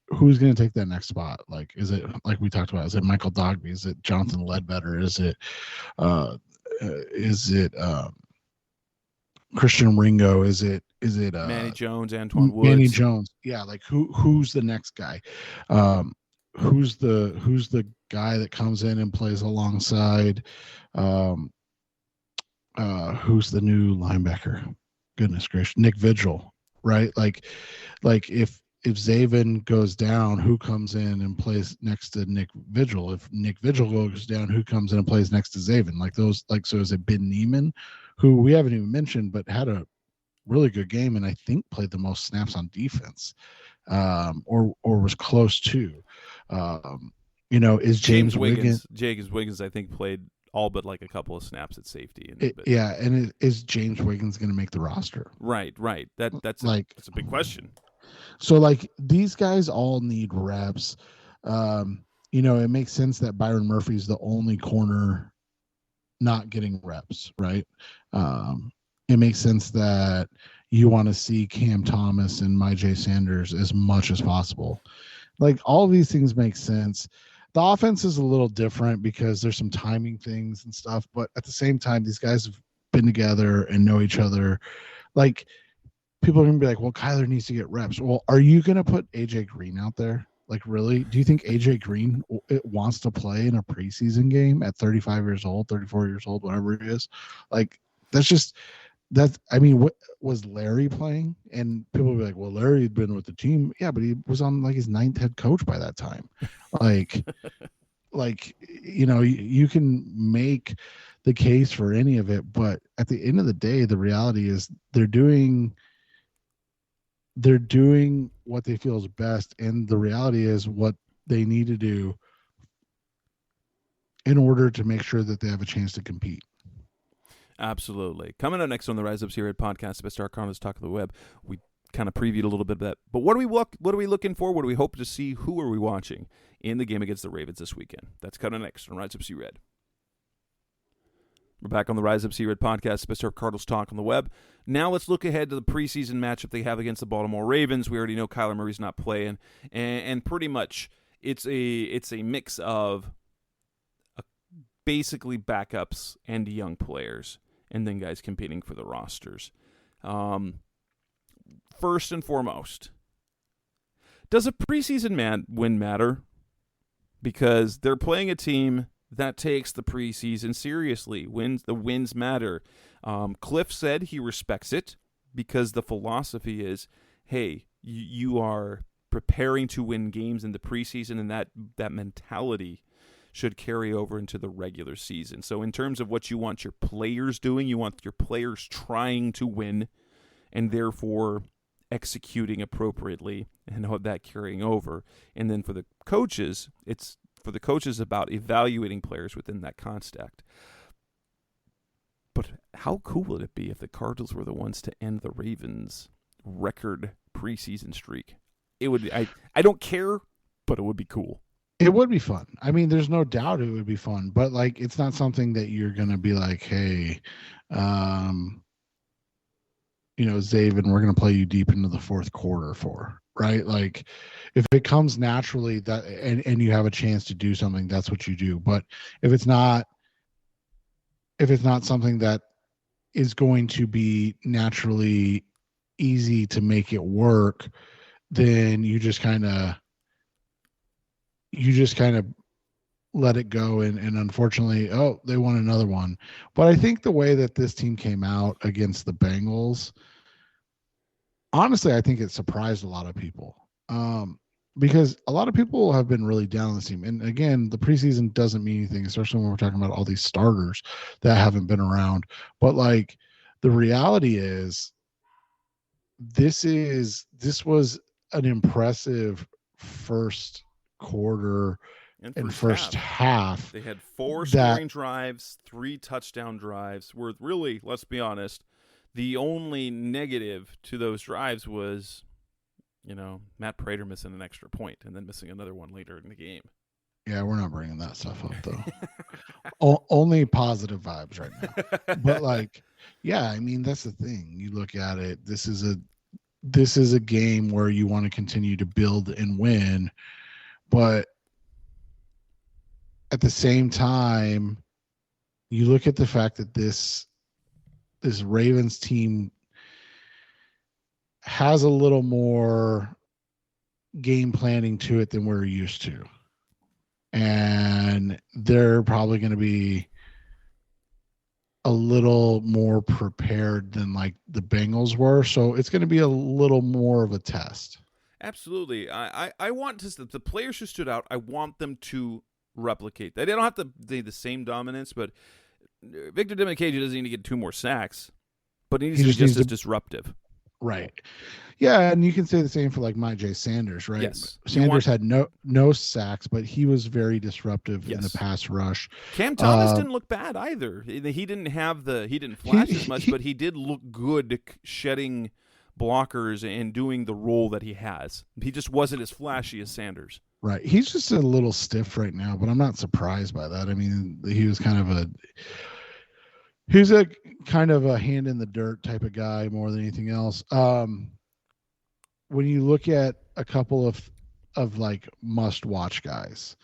who's going to take that next spot? Is it, like we talked about, is it Michael Dogby? Is it Jonathan Ledbetter? Is it Christian Ringo? Is it Manny Jones, Antoine Woods? Manny Jones. Yeah. Who's the next guy? Who's the guy that comes in and plays alongside, who's the new linebacker? Goodness gracious, Nick Vigil. Right? If if Zaven goes down, who comes in and plays next to Nick Vigil? If Nick Vigil goes down, who comes in and plays next to Zaven? So is it Ben Neiman, who we haven't even mentioned, but had a really good game and I think played the most snaps on defense, or was close to. Is James Wiggins? James Wiggins, I think, played all but like a couple of snaps at safety. Is James Wiggins going to make the roster? Right. That's a big question. So like these guys all need reps. It makes sense that Byron Murphy's the only corner not getting reps, right? It makes sense that you want to see Cam Thomas and Myjai Sanders as much as possible. Like all of these things make sense. The offense is a little different because there's some timing things and stuff, but at the same time, these guys have been together and know each other. Like people are going to be like, well, Kyler needs to get reps. Well, are you going to put AJ Green out there? Like, really? Do you think AJ Green wants to play in a preseason game at 35 years old, 34 years old, whatever it is? Like, what was Larry playing? And people will be like, well, Larry had been with the team. Yeah, but he was on like his 9th head coach by that time. You can make the case for any of it, but at the end of the day, the reality is they're doing what they feel is best, and the reality is what they need to do in order to make sure that they have a chance to compete. Absolutely. Coming up next on the Rise Up Series podcast, Best Our Cardinals Talk of the Web, we kind of previewed a little bit of that. But what are we looking for? What do we hope to see? Who are we watching in the game against the Ravens this weekend? That's coming next on Rise Up Series. We're back on the Rise Up Series podcast, Best Our Cardinals Talk on the Web. Now let's look ahead to the preseason matchup they have against the Baltimore Ravens. We already know Kyler Murray's not playing, and pretty much it's a mix of basically backups and young players, and then guys competing for the rosters. First and foremost, does a preseason win matter? Because they're playing a team that takes the preseason seriously. The wins matter. Cliff said he respects it because the philosophy is, hey, you are preparing to win games in the preseason, and that mentality should carry over into the regular season. So in terms of what you want your players doing, you want your players trying to win and therefore executing appropriately and have that carrying over. And then for the coaches, it's about evaluating players within that context. But how cool would it be if the Cardinals were the ones to end the Ravens' record preseason streak? It would. I don't care, but it would be cool. It would be fun. I mean, there's no doubt it would be fun, but like, it's not something that you're going to be like, hey, Zaven, we're going to play you deep into the fourth quarter for, right? Like if it comes naturally that, and you have a chance to do something, that's what you do. But if it's not something that is going to be naturally easy to make it work, then you just kind of let it go. And unfortunately, they won another one. But I think the way that this team came out against the Bengals, honestly, I think it surprised a lot of people. Because a lot of people have been really down on this team. And again, the preseason doesn't mean anything, especially when we're talking about all these starters that haven't been around. But like the reality is this was an impressive first quarter and first half. They had 4 scoring drives, 3 touchdown drives. Were really, let's be honest, the only negative to those drives was, Matt Prater missing an extra point and then missing another one later in the game. Yeah, we're not bringing that stuff up though. Only positive vibes right now. But like, yeah, I mean, that's the thing. You look at it. This is a game where you want to continue to build and win, but at the same time, you look at the fact that this Ravens team has a little more game planning to it than we're used to. And they're probably going to be a little more prepared than like the Bengals were. So it's going to be a little more of a test. Absolutely. I want the players who stood out, I want them to replicate that. They don't have to be the same dominance, but Victor Dimukeje doesn't need to get 2 more sacks, but he needs to be just as disruptive. Right. Yeah, and you can say the same for like J. Sanders, right? Yes. Sanders had no sacks, but he was very disruptive in the pass rush. Cam Thomas didn't look bad either. He didn't flash as much, but he did look good shedding blockers and doing the role that he has. He just wasn't as flashy as Sanders. Right. He's just a little stiff right now, but I'm not surprised by that. I mean, he was kind of a hand in the dirt type of guy more than anything else. When you look at a couple of like must watch guys,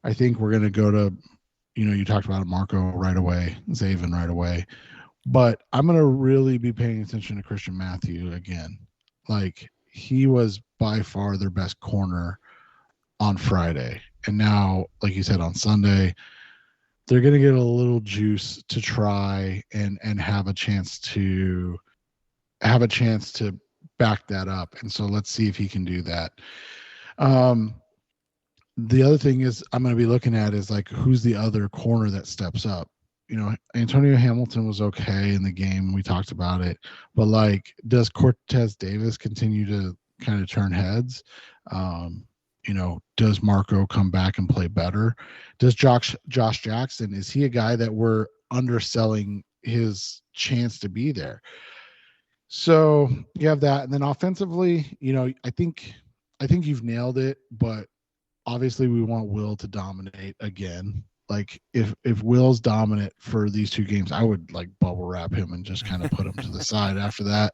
I think we're going to go to, you talked about Marco right away, Zaven right away, but I'm going to really be paying attention to Christian Matthew again. Like, he was by far their best corner on Friday. And now, like you said, on Sunday, they're going to get a little juice to try and have a chance to back that up. And so let's see if he can do that. The other thing is I'm going to be looking at is like, who's the other corner that steps up? Antonio Hamilton was okay in the game. We talked about it, but like, does Cortez Davis continue to kind of turn heads? Does Marco come back and play better? Does Josh Jackson, is he a guy that we're underselling his chance to be there? So you have that. And then offensively, I think you've nailed it, but obviously we want Will to dominate again. Like, if Will's dominant for these 2 games, I would like bubble wrap him and just kind of put him to the side after that.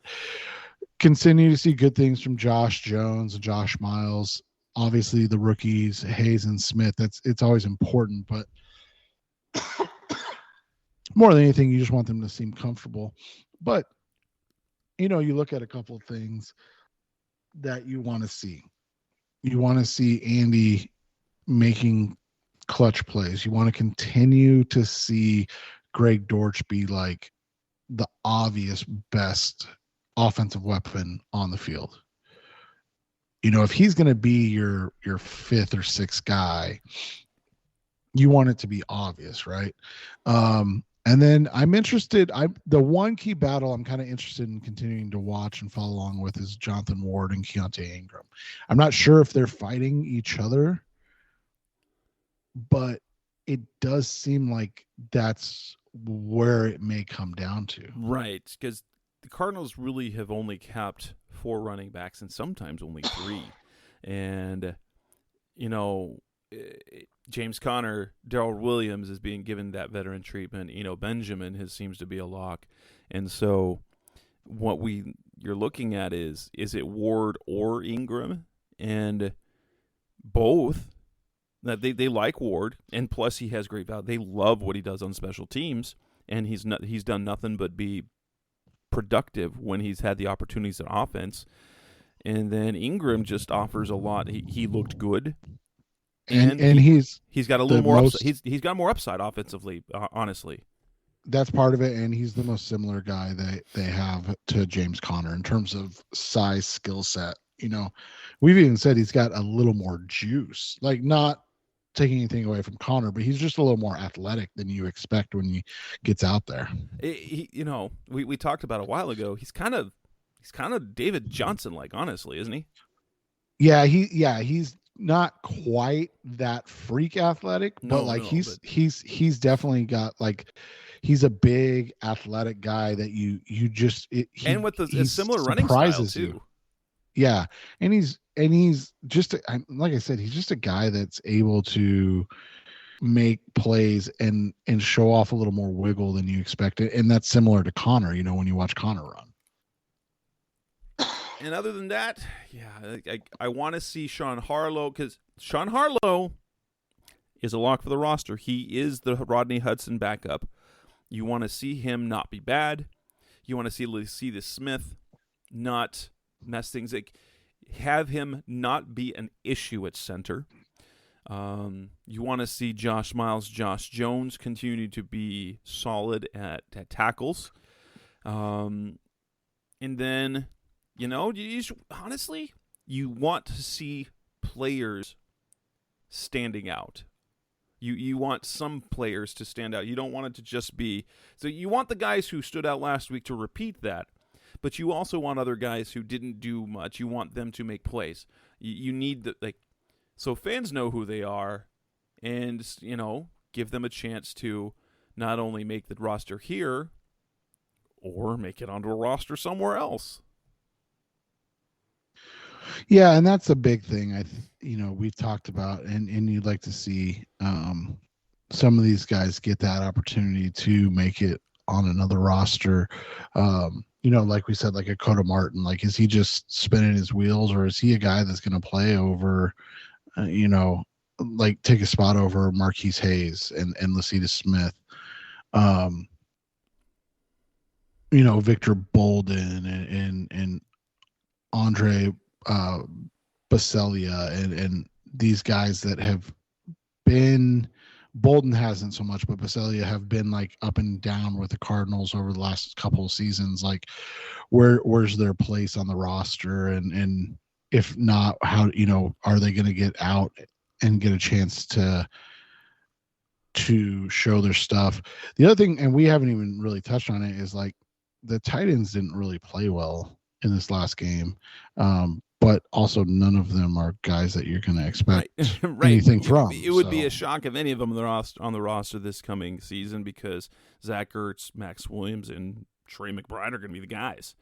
Continue to see good things from Josh Jones and Josh Miles. Obviously the rookies, Hayes and Smith, it's always important, but more than anything, you just want them to seem comfortable. But, you look at a couple of things that you want to see. You want to see Andy making clutch plays. You want to continue to see Greg Dortch be like the obvious best offensive weapon on the field. If he's going to be your 5th or 6th guy, you want it to be obvious, right? And then I'm interested. The one key battle I'm kind of interested in continuing to watch and follow along with is Jonathan Ward and Keontae Ingram. I'm not sure if they're fighting each other, but it does seem like that's where it may come down to. Right, because the Cardinals really have only kept 4 running backs and sometimes only 3. And, James Conner, Darrell Williams is being given that veteran treatment. Benjamin seems to be a lock. And so what you're looking at is it Ward or Ingram? And both. That they like Ward, and plus he has great value. They love what he does on special teams, and he's done nothing but be productive when he's had the opportunities on offense. And then Ingram just offers a lot. He looked good, and he's got a little more. He's got more upside offensively. Honestly, that's part of it, and he's the most similar guy they have to James Conner in terms of size, skill set. We've even said he's got a little more juice, like not taking anything away from Connor, but he's just a little more athletic than you expect when he gets out there. We talked about a while ago. He's kind of David Johnson like, honestly, isn't he? Yeah, he's not quite that freak athletic, but he's definitely got like, he's a big athletic guy that you just and with a similar running style too. Yeah, and he's just like I said, he's just a guy that's able to make plays and show off a little more wiggle than you expected, and that's similar to Connor. When you watch Connor run. And other than that, I want to see Sean Harlow, because Sean Harlow is a lock for the roster. He is the Rodney Hudson backup. You want to see him not be bad. You want to see the Smith not mess things, like have him not be an issue at center. You want to see Josh Miles, Josh Jones continue to be solid at tackles. And then, you just, honestly, you want to see players standing out. You want some players to stand out. You don't want it to just be... So you want the guys who stood out last week to repeat that, but you also want other guys who didn't do much. You want them to make plays. You need the... So fans know who they are and, give them a chance to not only make the roster here or make it onto a roster somewhere else. Yeah, and that's a big thing. We've talked about, and you'd like to see some of these guys get that opportunity to make it on another roster. Like we said, like a Coda Martin, like, is he just spinning his wheels, or is he a guy that's going to play over, like take a spot over Marquise Hayes and Lacita Smith, Victor Bolden and Andre Baselia and these guys that have been... Bolden hasn't so much, but Baselia have been like up and down with the Cardinals over the last couple of seasons. Like, where's their place on the roster? And if not, how, are they going to get out and get a chance to show their stuff? The other thing, and we haven't even really touched on it, is like the tight ends didn't really play well in this last game. But also none of them are guys that you're going to expect anything from. It would be a shock if any of them on the roster this coming season, because Zach Ertz, Max Williams, and Trey McBride are going to be the guys.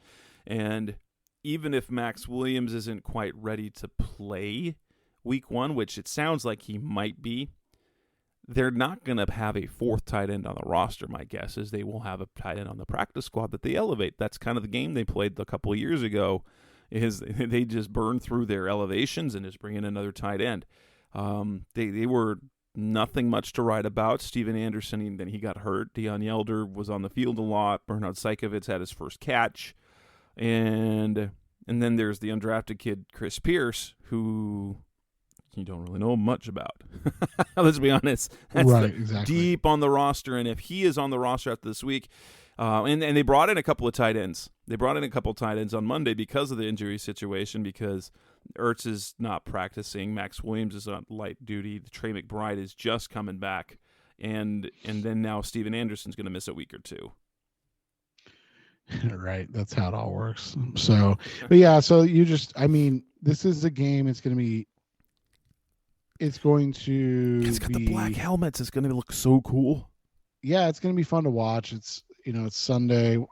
And even if Max Williams isn't quite ready to play week 1, which it sounds like he might be, they're not going to have a fourth tight end on the roster. My guess is they will have a tight end on the practice squad that they elevate. That's kind of the game they played a couple of years ago. Is they just burn through their elevations and just bring in another tight end. They were nothing much to write about. Steven Anderson, then he got hurt. Deion Yelder was on the field a lot. Bernhard Seikovits had his first catch. And then there's the undrafted kid, Chris Pierce, who you don't really know much about. Let's be honest. That's right, exactly. Deep on the roster, and if he is on the roster after this week, and they brought in a couple of tight ends. They brought in a couple of tight ends on Monday because of the injury situation, because Ertz is not practicing. Max Williams is on light duty. Trey McBride is just coming back. And then now Steven Anderson's going to miss a week or two. Right. That's how it all works. So, but yeah, so this is a game. It's going to got the black helmets. It's going to look so cool. Yeah, it's going to be fun to watch. It's Sunday.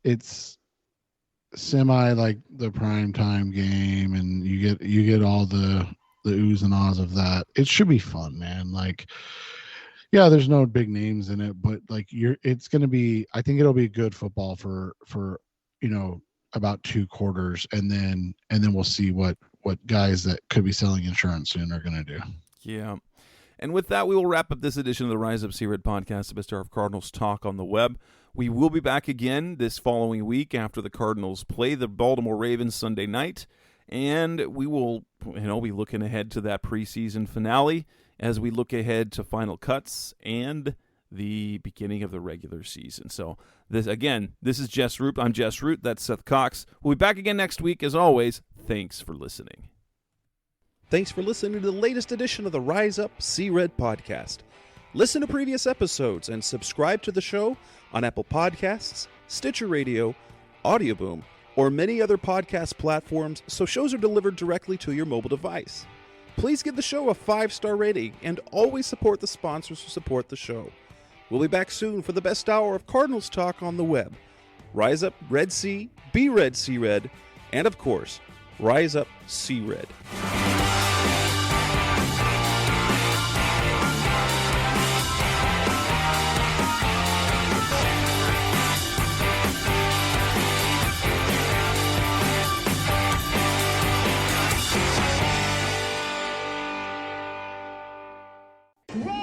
It's semi like the prime time game, and you get all the oohs and ahs of that. It should be fun, man. Like, yeah, there's no big names in it, but like it's going to be, I think it'll be good football for about 2 quarters, and then we'll see what guys that could be selling insurance soon are going to do. Yeah. And with that, we will wrap up this edition of the Rise Up C-Red podcast, the best hour of Cardinals talk on the web. We will be back again this following week after the Cardinals play the Baltimore Ravens Sunday night, and we will, be looking ahead to that preseason finale as we look ahead to final cuts and the beginning of the regular season. So this is Jess Root. I'm Jess Root. That's Seth Cox. We'll be back again next week. As always, thanks for listening. Thanks for listening to the latest edition of the Rise Up C-Red podcast. Listen to previous episodes and subscribe to the show on Apple Podcasts, Stitcher Radio, Audioboom, or many other podcast platforms so shows are delivered directly to your mobile device. Please give the show a 5-star rating and always support the sponsors who support the show. We'll be back soon for the best hour of Cardinals talk on the web. Rise Up Red Sea, be Red C-Red, and of course, Rise Up C-Red. Run!